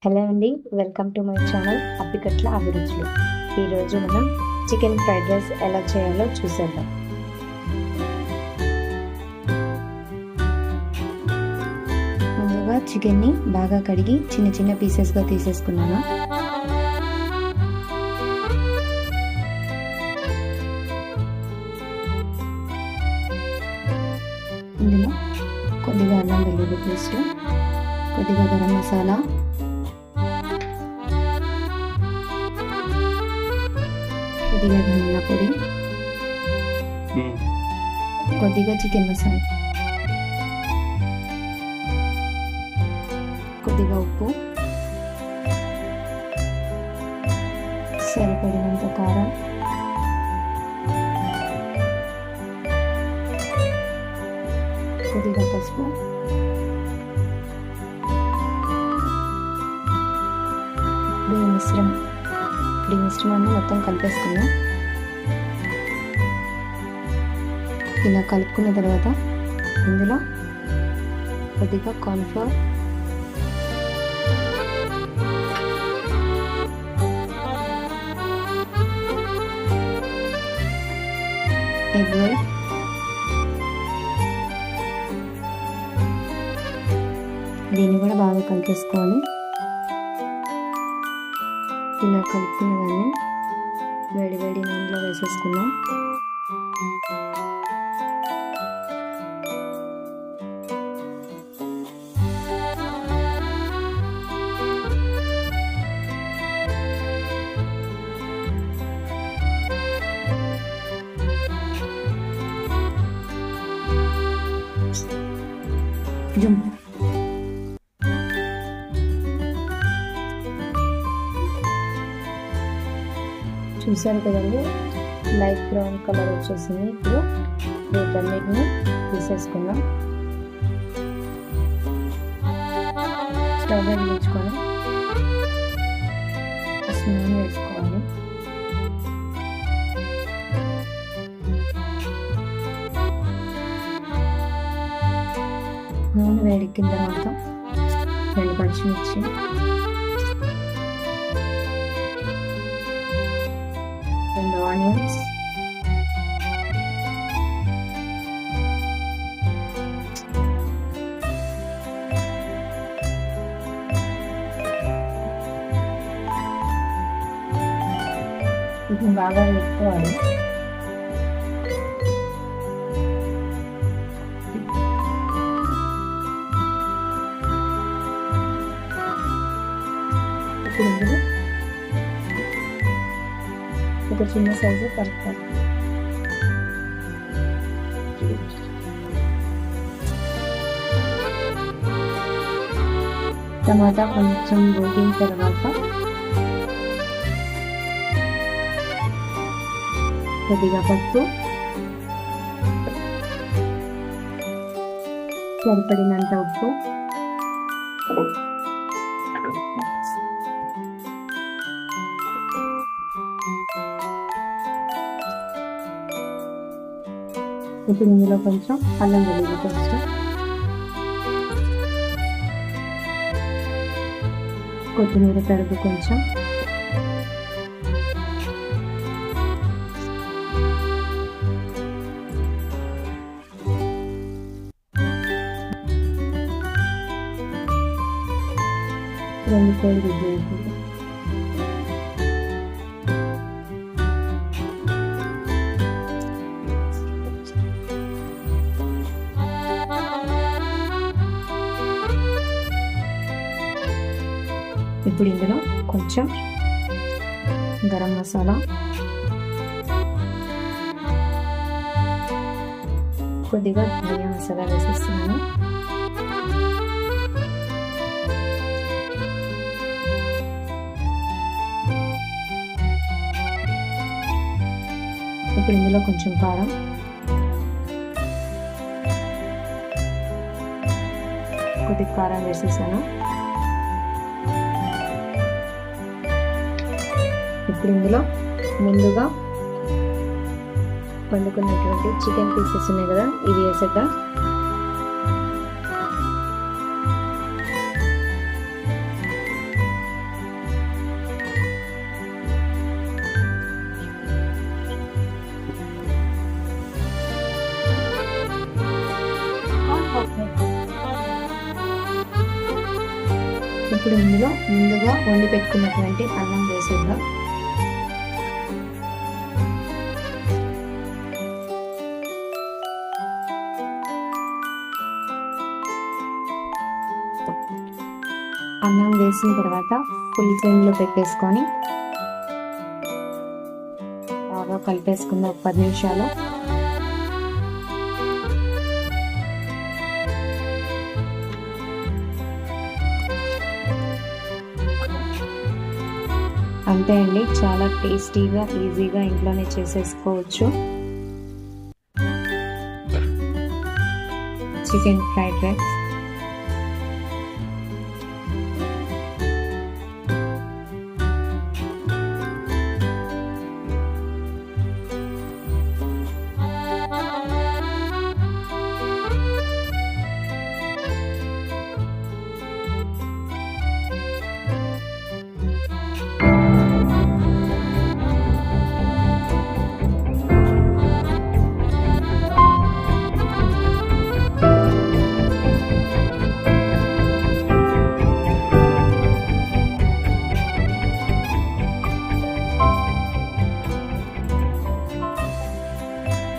Hello అండి, welcome to my channel Appikatla అభిరుచులు. ఈరోజు మనం చికెన్ ఫ్రైడ్ రైస్ ఎలా చేయాలో చూసేద్దాం. ముందుగా చికెన్ని బాగా కడిగి చిన్న చిన్న పీసెస్గా తీసేసుకున్నాను. ఇందులో కొద్దిగా అల్లం వెల్లుల్లి పేస్ట్, కొద్దిగా గరం మసాలా, కొద్దిగా ధనియా పొడి, కొద్దిగా చికెన్ మసాలా, కొద్దిగా ఉప్పు, సరిపడినంత కారం, కొద్దిగా పసుపు, ఈ మిశ్రమాన్ని మొత్తం కలిపేసుకుందాం. ఇలా కలుపుకున్న తర్వాత ఇందులో కొద్దిగా కార్న్ఫ్లవర్, ఎగ్ వైట్, దీన్ని కూడా బాగా కలిపేసుకోవాలి. ఇలా కలుపుకున్న దాన్ని వేడి వేడి నూనెలో వేసేసుకుందాం. చూసారు కదండి, లైట్ బ్రౌన్ కలర్ వచ్చేసింది. ఇప్పుడు వీటన్నిటిని తీసేసుకుందాం. స్టవ్ వెలిగించుకొని నూనె వేసుకోవాలి. నూనె వేడెక్కిన తర్వాత 2 పచ్చిమిర్చి, ఆనియన్స్, ఇది బాగా వేసుకోవాలి. ఇప్పుడు ఇందులో ఒక చిన్న సైజు కలుపుతాను. టమాటా కొంచెం ఉడికిన తర్వాత కొద్దిగా పసుపు, సరిపడినంత ఉప్పు, ఇప్పుడు ఇందులో కొంచెం అల్లం వెల్లుల్లి పేస్ట్, కొత్తిమీర తరుగు కొంచెం, రెండు కోడి గుడ్లు వేసుకుంటాం. ఇప్పుడు ఇందులో కొంచెం గరం మసాలా, కొద్దిగా ధనియా మసాలా వేసేస్తున్నాను. ఇప్పుడు ఇందులో కొంచెం కారం, కొద్దిగా కారం వేసేసాను. ఇప్పుడు ఇందులో ముందుగా వండుకున్నటువంటి చికెన్ పీసెస్ ఉన్నాయి కదా, ఇవి వేసేద్దాం. ఇప్పుడు ఇందులో ముందుగా వండి పెట్టుకున్నటువంటి అన్నం వేసేద్దాం. అన్నం వేసిన తర్వాత ఫుల్ ఫ్లేమ్లో పెట్టేసుకొని బాగా కలిపేసుకున్న 10 నిమిషాలు. అంతే అండి, చాలా టేస్టీగా ఈజీగా ఇంట్లోనే చేసేసుకోవచ్చు చికెన్ ఫ్రైడ్ రైస్.